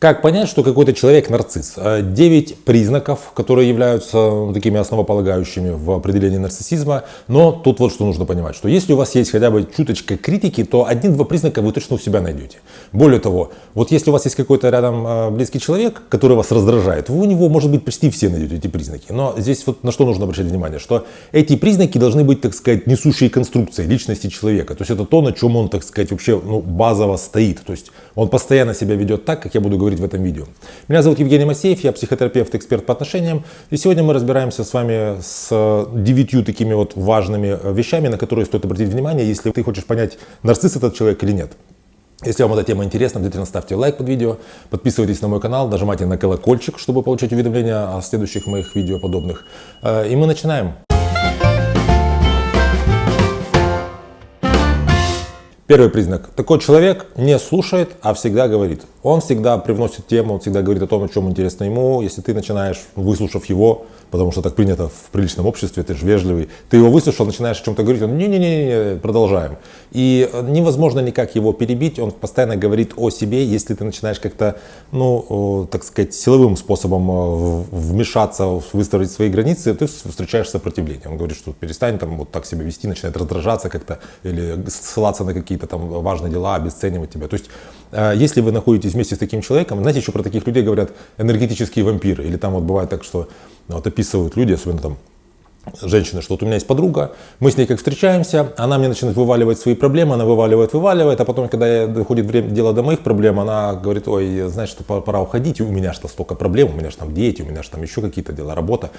Как понять, что какой-то человек нарцисс? 9 признаков, которые являются такими основополагающими в определении нарциссизма. Но тут вот что нужно понимать, что если у вас есть хотя бы чуточка критики, то один-два признака вы точно у себя найдете. Более того, вот если у вас есть какой-то рядом близкий человек, который вас раздражает, вы у него, может быть, почти все найдете эти признаки. Но здесь вот на что нужно обращать внимание, что эти признаки должны быть, так сказать, несущей конструкцией личности человека. То есть это то, на чем он, так сказать, вообще базово стоит. То есть он постоянно себя ведет так, как я буду говорить в этом видео. Меня зовут Евгений Масеев, я психотерапевт, эксперт по отношениям. И сегодня мы разбираемся с вами с 9 такими вот важными вещами, на которые стоит обратить внимание, если ты хочешь понять, нарцисс этот человек или нет. Если вам эта тема интересна, обязательно ставьте лайк под видео, подписывайтесь на мой канал, нажимайте на колокольчик, чтобы получать уведомления о следующих моих видео подобных. И мы начинаем. Первый признак. Такой человек не слушает, а всегда говорит. Он всегда привносит тему, он всегда говорит о том, о чем интересно ему. Если ты начинаешь, выслушав его, потому что так принято в приличном обществе, ты же вежливый, ты его выслушал, начинаешь о чем-то говорить, он не-не-не, продолжаем. И невозможно никак его перебить, он постоянно говорит о себе. Если ты начинаешь как-то, так сказать, силовым способом вмешаться, выстроить свои границы, ты встречаешь сопротивление. Он говорит, что перестань там вот так себя вести, начинает раздражаться как-то или ссылаться на какие-то там важные дела, обесценивать тебя. То есть, если вы находитесь вместе с таким человеком, знаете, еще про таких людей говорят энергетические вампиры. Или там вот бывает так, что вот описывают люди, особенно там женщины, что вот у меня есть подруга, мы с ней как встречаемся, она мне начинает вываливать свои проблемы, она вываливает, а потом, когда доходит время, дело до моих проблем, она говорит, ой, знаешь, что пора уходить, у меня что столько проблем, у меня же там дети, у меня же там еще какие-то дела, работа.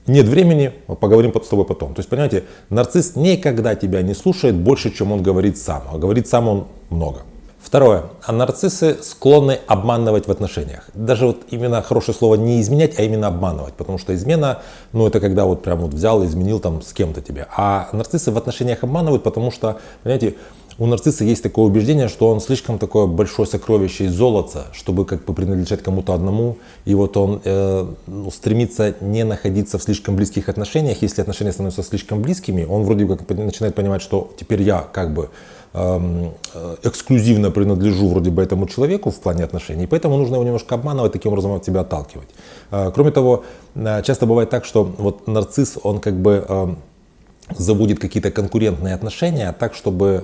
Нет времени, поговорим с тобой потом. То есть, понимаете, нарцисс никогда тебя не слушает больше, чем он говорит сам, а говорит сам он много. Второе. Нарциссы склонны обманывать в отношениях. Даже вот именно хорошее слово не изменять, а именно обманывать. Потому что измена, это когда вот прям вот взял и изменил там с кем-то тебе. А нарциссы в отношениях обманывают, потому что, понимаете, у нарцисса есть такое убеждение, что он слишком такое большое сокровище из золота, чтобы как бы принадлежать кому-то одному. И вот он стремится не находиться в слишком близких отношениях. Если отношения становятся слишком близкими, он вроде как начинает понимать, что теперь я как бы эксклюзивно принадлежу вроде бы этому человеку в плане отношений, поэтому нужно его немножко обманывать, таким образом от тебя отталкивать. Кроме того, часто бывает так, что вот нарцисс, он как бы заводит какие-то конкурентные отношения так, чтобы,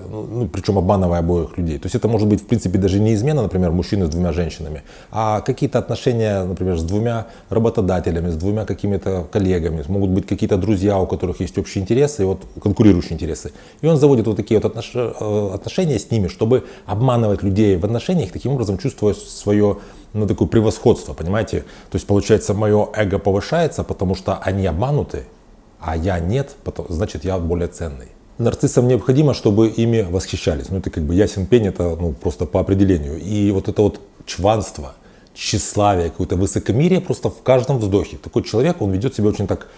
причем обманывая обоих людей. То есть это может быть, в принципе, даже не измена, например, мужчины с двумя женщинами, а какие-то отношения, например, с двумя работодателями, с двумя какими-то коллегами. Могут быть какие-то друзья, у которых есть общие интересы, вот конкурирующие интересы. И он заводит вот такие вот отношения с ними, чтобы обманывать людей в отношениях, таким образом чувствуя свое такое превосходство, понимаете? То есть получается, мое эго повышается, потому что они обмануты, а я нет, значит я более ценный. Нарциссам необходимо, чтобы ими восхищались. Это как бы ясен пень, это просто по определению. И вот это вот чванство, тщеславие, какое-то высокомерие просто в каждом вздохе. Такой человек, он ведет себя очень так,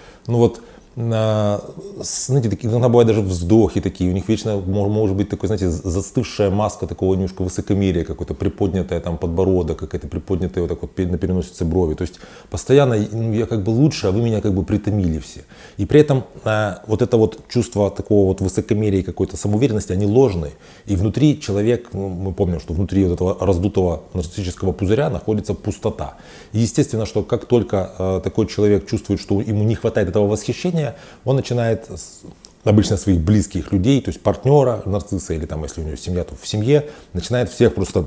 знаете, иногда бывают даже вздохи такие, у них вечно может быть такой, знаете, застывшая маска такого немножко высокомерия, какой-то приподнятая там подбородок, какая-то приподнятая вот так вот на переносице брови. То есть постоянно я как бы лучше, а вы меня как бы притомили все. И при этом вот это вот чувство такого вот высокомерия и какой-то самоуверенности, они ложные. И внутри человек, мы помним, что внутри вот этого раздутого нарциссического пузыря находится пустота. И естественно, что как только такой человек чувствует, что ему не хватает этого восхищения, он начинает обычно своих близких людей, то есть партнера нарцисса или там, если у него семья, то в семье, начинает всех просто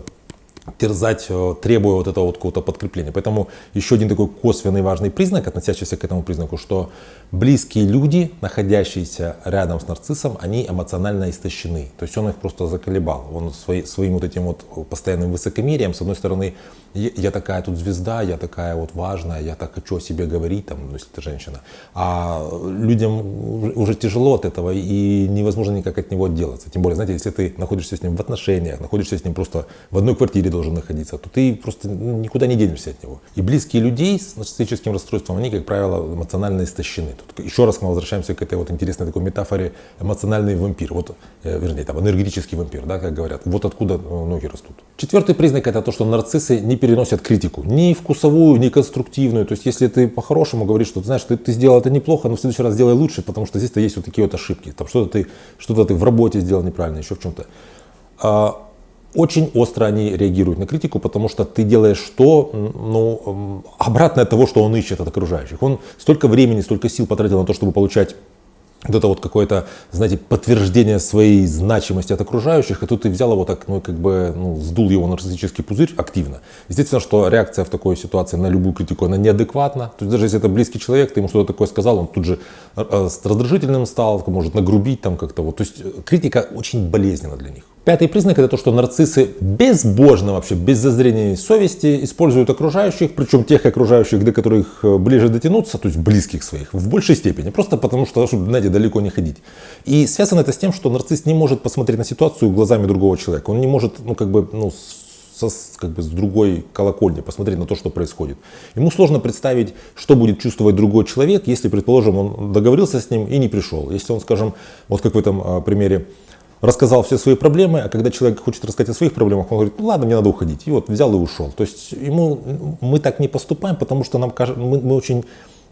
терзать, требуя вот этого вот какого-то подкрепления. Поэтому еще один такой косвенный важный признак, относящийся к этому признаку, что близкие люди, находящиеся рядом с нарциссом, они эмоционально истощены. То есть он их просто заколебал. Он своим вот этим вот постоянным высокомерием, с одной стороны, я такая тут звезда, я такая вот важная, я так хочу о себе говорить, там, если ты женщина. А людям уже тяжело от этого и невозможно никак от него отделаться. Тем более, знаете, если ты находишься с ним в отношениях, находишься с ним просто в одной квартире должен находиться, то ты просто никуда не денешься от него. И близкие людей с нарциссическим расстройством, они, как правило, эмоционально истощены. Тут еще раз мы возвращаемся к этой вот интересной такой метафоре эмоциональный вампир, вернее, там, энергетический вампир, да, как говорят. Вот откуда ноги растут. Четвертый признак — это то, что нарциссы не переносят критику, ни вкусовую, ни конструктивную. То есть, если ты по-хорошему говоришь, что ты знаешь, ты сделал это неплохо, но в следующий раз сделай лучше, потому что здесь-то есть вот такие вот ошибки. Там что-то ты в работе сделал неправильно, еще в чем-то. очень остро они реагируют на критику, потому что ты делаешь то, ну, обратное от того, что он ищет от окружающих. Он столько времени, столько сил потратил на то, чтобы получать вот это вот какое-то, знаете, подтверждение своей значимости от окружающих, и тут ты взял его так, ну, как бы, ну, сдул его нарциссический пузырь активно. Естественно, что реакция в такой ситуации на любую критику, она неадекватна. То есть даже если это близкий человек, ты ему что-то такое сказал, он тут же с раздражительным стал, может нагрубить там как-то вот. То есть критика очень болезненна для них. Пятый признак — это то, что нарциссы безбожно вообще, без зазрения совести используют окружающих, причем тех окружающих, до которых ближе дотянуться, то есть близких своих, в большей степени, просто потому что, чтобы, знаете, далеко не ходить. И связано это с тем, что нарцисс не может посмотреть на ситуацию глазами другого человека, он не может, ну, как бы, ну, как бы с другой колокольни посмотреть на то, что происходит. Ему сложно представить, что будет чувствовать другой человек, если, предположим, он договорился с ним и не пришел. Если он, скажем, вот как в этом примере, рассказал все свои проблемы, а когда человек хочет рассказать о своих проблемах, он говорит: ну ладно, мне надо уходить. И вот взял и ушел. То есть мы так не поступаем, потому что нам кажется, мы очень,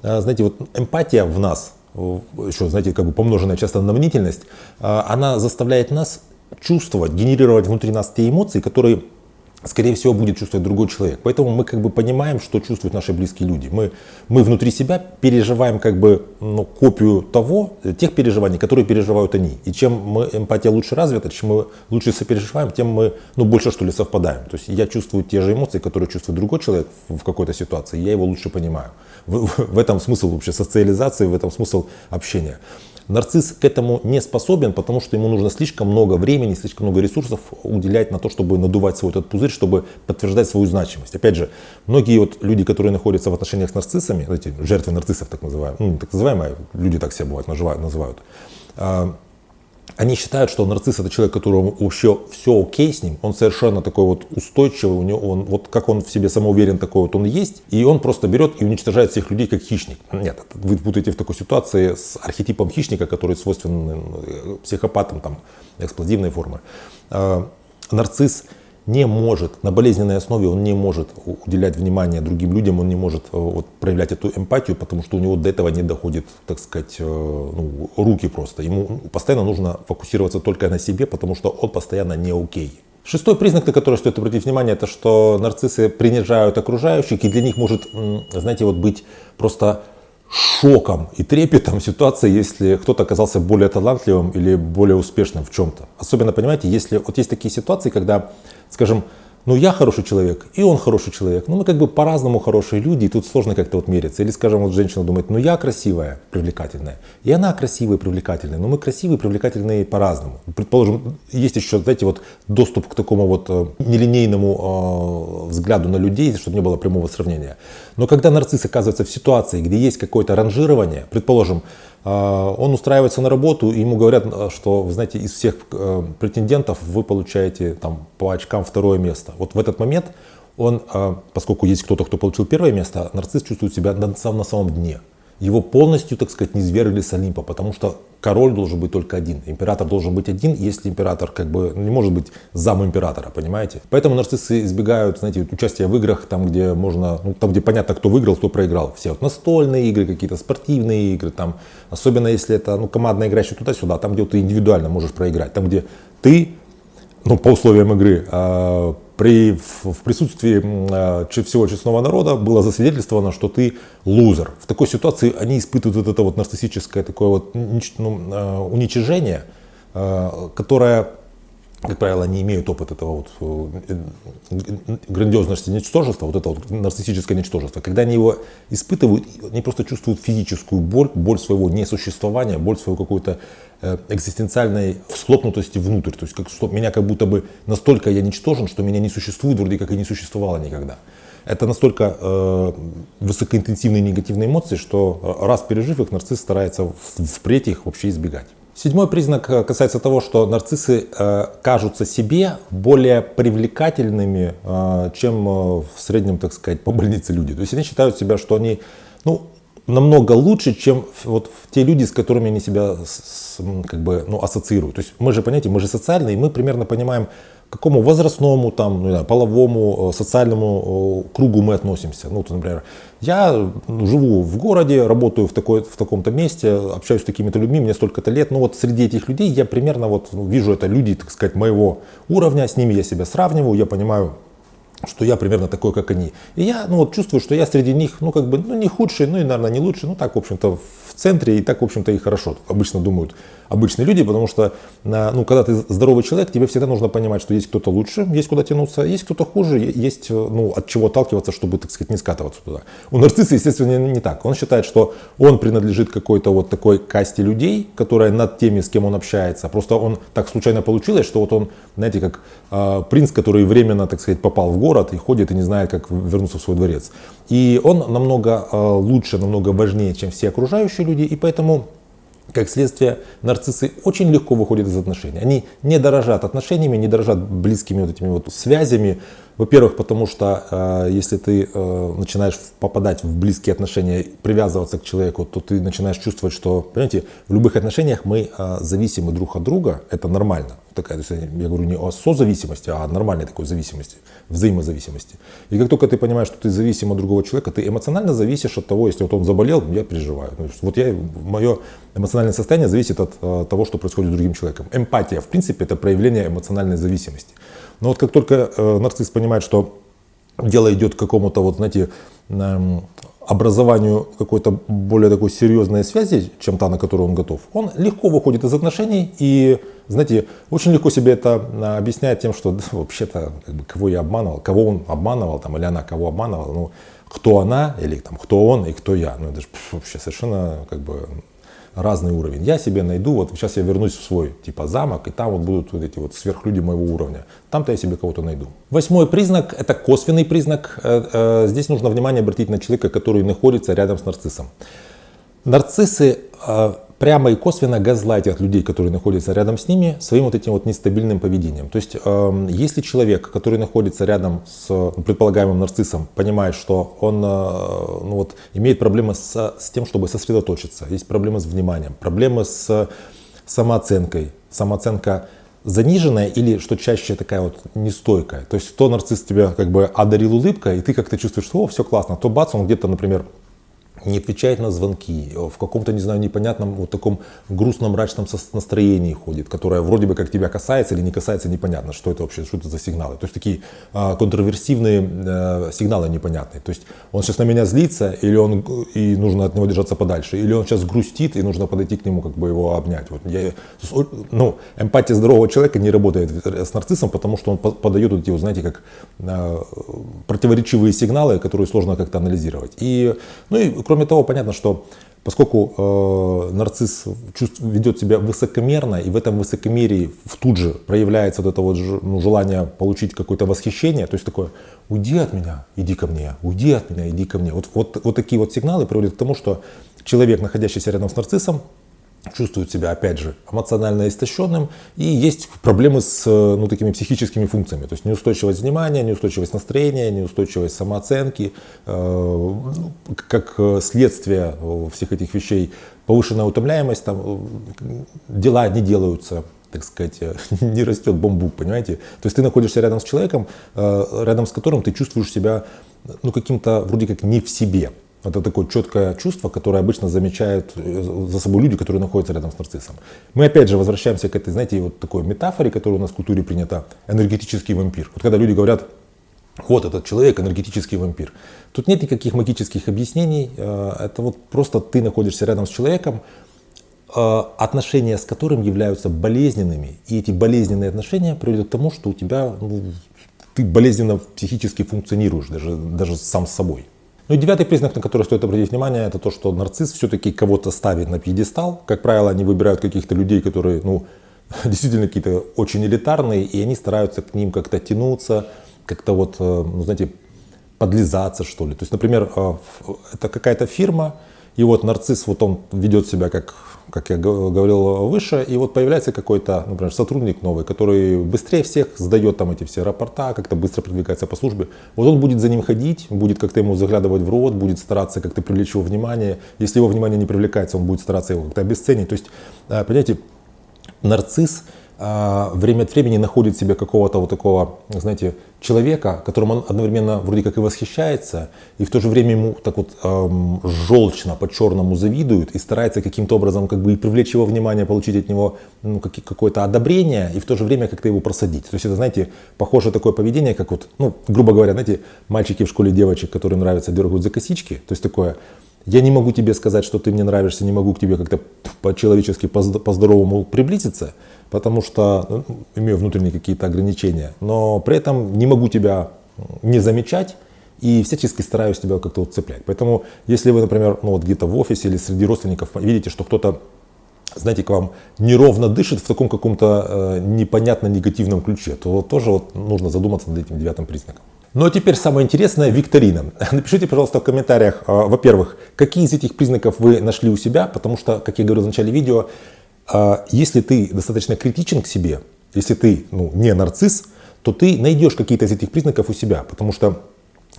знаете, вот эмпатия в нас, еще, знаете, как бы помноженная часто на мнительность, она заставляет нас чувствовать, генерировать внутри нас те эмоции, которые, скорее всего, будет чувствовать другой человек. Поэтому мы как бы понимаем, что чувствуют наши близкие люди. Мы внутри себя переживаем как бы, ну, копию тех переживаний, которые переживают они. И чем эмпатия лучше развита, чем мы лучше сопереживаем, тем мы, ну, больше, что ли, совпадаем. То есть я чувствую те же эмоции, которые чувствует другой человек в какой-то ситуации, я его лучше понимаю. В этом смысл вообще социализации, в этом смысл общения. Нарцисс к этому не способен, потому что ему нужно слишком много времени, слишком много ресурсов уделять на то, чтобы надувать свой этот пузырь, чтобы подтверждать свою значимость. Опять же, многие вот люди, которые находятся в отношениях с нарциссами, эти жертвы нарциссов так называемые, ну, так называемые, люди так себя бывают называют, они считают, что нарцисс — это человек, которому вообще все окей с ним, он совершенно такой вот устойчивый, у него вот как он в себе самоуверен, такой вот он есть, и он просто берет и уничтожает всех людей как хищник. Нет, вы путаете в такой ситуации с архетипом хищника, который свойственен психопатам, там, эксплозивной формы. Нарцисс не может, на болезненной основе он не может уделять внимание другим людям, он не может вот, проявлять эту эмпатию, потому что у него до этого не доходит, так сказать, ну, руки просто. Ему постоянно нужно фокусироваться только на себе, потому что он постоянно не окей. Шестой признак, на который стоит обратить внимание, это что нарциссы принижают окружающих, и для них может, знаете, вот быть просто шоком и трепетом ситуация, если кто-то оказался более талантливым или более успешным в чем-то. Особенно, понимаете, если вот есть такие ситуации, когда, скажем, ну я хороший человек, и он хороший человек, но мы как бы по-разному хорошие люди, и тут сложно как-то вот мериться. Или, скажем, вот женщина думает: ну я красивая, привлекательная, и она красивая, привлекательная, но мы красивые, привлекательные по-разному. Предположим, есть еще, знаете, вот доступ к такому вот нелинейному взгляду на людей, чтобы не было прямого сравнения. Но когда нарцисс оказывается в ситуации, где есть какое-то ранжирование, предположим, он устраивается на работу, и ему говорят, что, вы знаете, из всех претендентов вы получаете там, по очкам второе место. Вот в этот момент он, поскольку есть кто-то, кто получил первое место, нарцисс чувствует себя на самом дне. Его полностью, так сказать, низвергли с Олимпа, потому что король должен быть только один, император должен быть один, если император как бы не может быть зам императора, понимаете? Поэтому нарциссы избегают, знаете, участия в играх, там, где можно, ну, там, где понятно, кто выиграл, кто проиграл. Все вот настольные игры, какие-то спортивные игры, там, особенно если это, ну, командная игра еще туда-сюда, там, где ты индивидуально можешь проиграть, там, где ты, ну, по условиям игры, в присутствии всего честного народа было засвидетельствовано, что ты лузер. В такой ситуации они испытывают вот это вот нарциссическое такое вот, ну, уничижение, которое, как правило, не имеют опыта этого вот грандиозности ничтожества, вот это вот нарциссическое ничтожество. Когда они его испытывают, они просто чувствуют физическую боль, боль своего несуществования, боль своего какой-то экзистенциальной схлопнутости внутрь. То есть меня как будто бы настолько я ничтожен, что меня не существует, вроде как и не существовало никогда. Это настолько высокоинтенсивные негативные эмоции, что раз пережив их, нарцисс старается впредь их вообще избегать. Седьмой признак касается того, что нарциссы кажутся себе более привлекательными, чем в среднем, так сказать, по больнице люди. То есть они считают себя, что они, ну, намного лучше, чем вот те люди, с которыми они себя как бы, ну, ассоциируют. То есть мы же, понимаете, мы же социальные, и мы примерно понимаем, какому возрастному, там, не знаю, половому, социальному кругу мы относимся. Ну, то, например, я живу в городе, работаю в таком-то месте, общаюсь с такими-то людьми, мне столько-то лет. Ну вот среди этих людей я примерно вот вижу это люди, так сказать, моего уровня, с ними я себя сравниваю, я понимаю, что я примерно такой, как они. И я, ну, вот чувствую, что я среди них, ну, как бы, ну, не худший, ну, и, наверное, не лучший, ну, так, в общем-то, в центре, и так, в общем-то, и хорошо. Обычно думают обычные люди, потому что, ну, когда ты здоровый человек, тебе всегда нужно понимать, что есть кто-то лучше, есть куда тянуться, есть кто-то хуже, есть, ну, от чего отталкиваться, чтобы, так сказать, не скатываться туда. У нарцисса, естественно, не так. Он считает, что он принадлежит какой-то вот такой касте людей, которая над теми, с кем он общается. Просто он так случайно получилось, что вот он, знаете, как принц, который временно, так сказать, попал в город и ходит и не знает, как вернуться в свой дворец. И он намного лучше, намного важнее, чем все окружающие люди, и поэтому, как следствие, нарциссы очень легко выходят из отношений. Они не дорожат отношениями, не дорожат близкими вот этими вот связями. Во-первых, потому что если ты начинаешь попадать в близкие отношения, привязываться к человеку, то ты начинаешь чувствовать, что, понимаете, в любых отношениях мы зависимы друг от друга. Это нормально. Такая, то есть я говорю не о созависимости, а о нормальной такой зависимости, взаимозависимости. И как только ты понимаешь, что ты зависим от другого человека, ты эмоционально зависишь от того, если вот он заболел, я переживаю. Вот мое эмоциональное состояние зависит от того, что происходит с другим человеком. Эмпатия, в принципе, это проявление эмоциональной зависимости. Но вот как только нарцисс понимает, что дело идет к какому-то, вот, знаете, образованию какой-то более такой серьезной связи, чем та, на которую он готов, он легко выходит из отношений и, знаете, очень легко себе это объясняет тем, что вообще-то, как бы, кого я обманывал, кого он обманывал, там, или она кого обманывала, ну, кто она, или там, кто он и кто я. Ну, это же вообще совершенно, как бы, разный уровень. Я себе найду, вот сейчас я вернусь в свой типа замок, и там вот будут вот эти вот сверхлюди моего уровня. Там-то я себе кого-то найду. 8-й признак – это косвенный признак. Здесь нужно внимание обратить на человека, который находится рядом с нарциссом. Нарциссы прямо и косвенно газлайтят людей, которые находятся рядом с ними, своим вот этим вот нестабильным поведением. То есть, если человек, который находится рядом с предполагаемым нарциссом, понимает, что он ну вот, имеет проблемы с тем, чтобы сосредоточиться, есть проблемы с вниманием, проблемы с самооценкой, самооценка заниженная или, что чаще, такая вот нестойкая. То есть, то нарцисс тебя как бы одарил улыбкой, и ты как-то чувствуешь, что о, все классно, то бац, он где-то, например, не отвечает на звонки, в каком-то, не знаю, непонятном, вот таком грустном, мрачном настроении ходит, которое вроде бы как тебя касается или не касается, непонятно, что это вообще, что это за сигналы. То есть такие контроверсивные сигналы непонятные. То есть он сейчас на меня злится, или он, и нужно от него держаться подальше, или он сейчас грустит, и нужно подойти к нему, как бы его обнять. Вот ну, эмпатия здорового человека не работает с нарциссом, потому что он подает вот эти, вот, знаете, как противоречивые сигналы, которые сложно как-то анализировать. Ну и кроме того, понятно, что поскольку нарцисс ведет себя высокомерно, и в этом высокомерии тут же проявляется вот это вот желание получить какое-то восхищение, то есть такое «уйди от меня, иди ко мне, уйди от меня, иди ко мне». Вот такие вот сигналы приводят к тому, что человек, находящийся рядом с нарциссом, чувствует себя, опять же, эмоционально истощенным, и есть проблемы с ну, такими психическими функциями, то есть неустойчивость внимания, неустойчивость настроения, неустойчивость самооценки, как следствие всех этих вещей, повышенная утомляемость, там, дела не делаются, так сказать, не растет бамбук, понимаете? То есть ты находишься рядом с человеком, рядом с которым ты чувствуешь себя ну, каким-то вроде как не в себе. Это такое четкое чувство, которое обычно замечают за собой люди, которые находятся рядом с нарциссом. Мы опять же возвращаемся к этой, знаете, вот такой метафоре, которая у нас в культуре принята, энергетический вампир. Вот когда люди говорят, вот этот человек энергетический вампир. Тут нет никаких магических объяснений, это вот просто ты находишься рядом с человеком, отношения с которым являются болезненными, и эти болезненные отношения приводят к тому, что у тебя, ну, ты болезненно психически функционируешь, даже сам с собой. Ну и 9-й признак, на который стоит обратить внимание, это то, что нарцисс все-таки кого-то ставит на пьедестал. Как правило, они выбирают каких-то людей, которые, ну, действительно какие-то очень элитарные, и они стараются к ним как-то тянуться, как-то вот, ну, знаете, подлизаться, что ли. То есть, например, это какая-то фирма, и вот нарцисс, вот он ведет себя как я говорил выше, и вот появляется какой-то, например, сотрудник новый, который быстрее всех сдает там эти все рапорта, как-то быстро продвигается по службе. Вот он будет за ним ходить, будет как-то ему заглядывать в рот, будет стараться как-то привлечь его внимание. Если его внимание не привлекается, он будет стараться его как-то обесценить. То есть, понимаете, нарцисс время от времени находит себе какого-то вот такого, знаете, человека, которым он одновременно вроде как и восхищается, и в то же время ему так вот желчно, по-черному завидует и старается каким-то образом как бы и привлечь его внимание, получить от него какое-то одобрение и в то же время как-то его просадить. То есть это, знаете, похоже такое поведение, как вот, ну, грубо говоря, знаете, мальчики в школе девочек, которым нравится, дергают за косички. То есть такое: я не могу тебе сказать, что ты мне нравишься, не могу к тебе как-то по-человечески, по-здоровому приблизиться, потому что имею внутренние какие-то ограничения, но при этом не могу тебя не замечать и всячески стараюсь тебя как-то вот цеплять. Поэтому если вы, например, ну вот где-то в офисе или среди родственников видите, что кто-то, знаете, к вам неровно дышит в таком каком-то непонятно негативном ключе, то тоже вот нужно задуматься над этим 9-м признаком. Ну а теперь самое интересное — викторина. Напишите, пожалуйста, в комментариях, во-первых, какие из этих признаков вы нашли у себя, потому что, как я говорил в начале видео, если ты достаточно критичен к себе, если ты не нарцисс, то ты найдешь какие-то из этих признаков у себя, потому что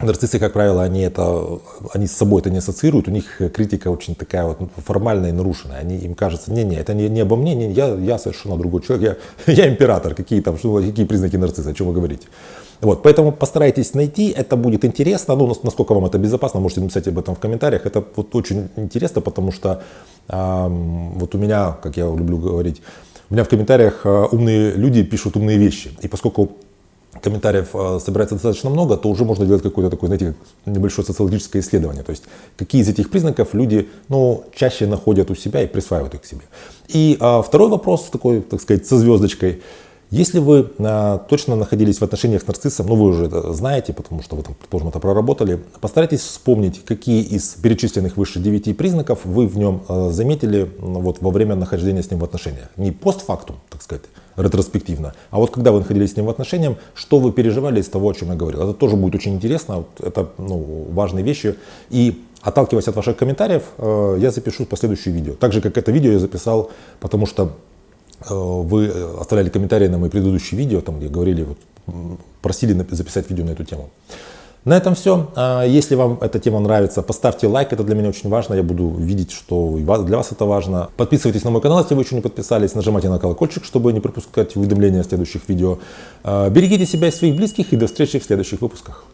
нарциссы, как правило, они с собой это не ассоциируют, у них критика очень такая вот формальная и нарушенная. Им кажется, это не обо мне, я совершенно другой человек, я император, какие признаки нарцисса, о чем вы говорите. Вот, поэтому постарайтесь найти, это будет интересно, насколько вам это безопасно, можете написать об этом в комментариях. Это вот очень интересно, потому что вот у меня, как я люблю говорить, у меня в комментариях умные люди пишут умные вещи. И поскольку комментариев собирается достаточно много, то уже можно делать какое-то такое, знаете, небольшое социологическое исследование. То есть, какие из этих признаков люди чаще находят у себя и присваивают их к себе. И второй вопрос, такой, так сказать, со звездочкой. Если вы точно находились в отношениях с нарциссом, вы уже это знаете, потому что вы там, предположим, это проработали, постарайтесь вспомнить, какие из перечисленных выше 9 признаков вы в нем заметили во время нахождения с ним в отношениях. Не постфактум, так сказать, ретроспективно, а вот когда вы находились с ним в отношениях, что вы переживали из того, о чем я говорил. Это тоже будет очень интересно, это важные вещи. И отталкиваясь от ваших комментариев, я запишу последующее видео. Так же, как это видео я записал, потому что вы оставляли комментарии на мои предыдущие видео, там, где говорили, просили записать видео на эту тему. На этом все. Если вам эта тема нравится, поставьте лайк, это для меня очень важно. Я буду видеть, что для вас это важно. Подписывайтесь на мой канал, если вы еще не подписались. Нажимайте на колокольчик, чтобы не пропускать уведомления о следующих видео. Берегите себя и своих близких, и до встречи в следующих выпусках.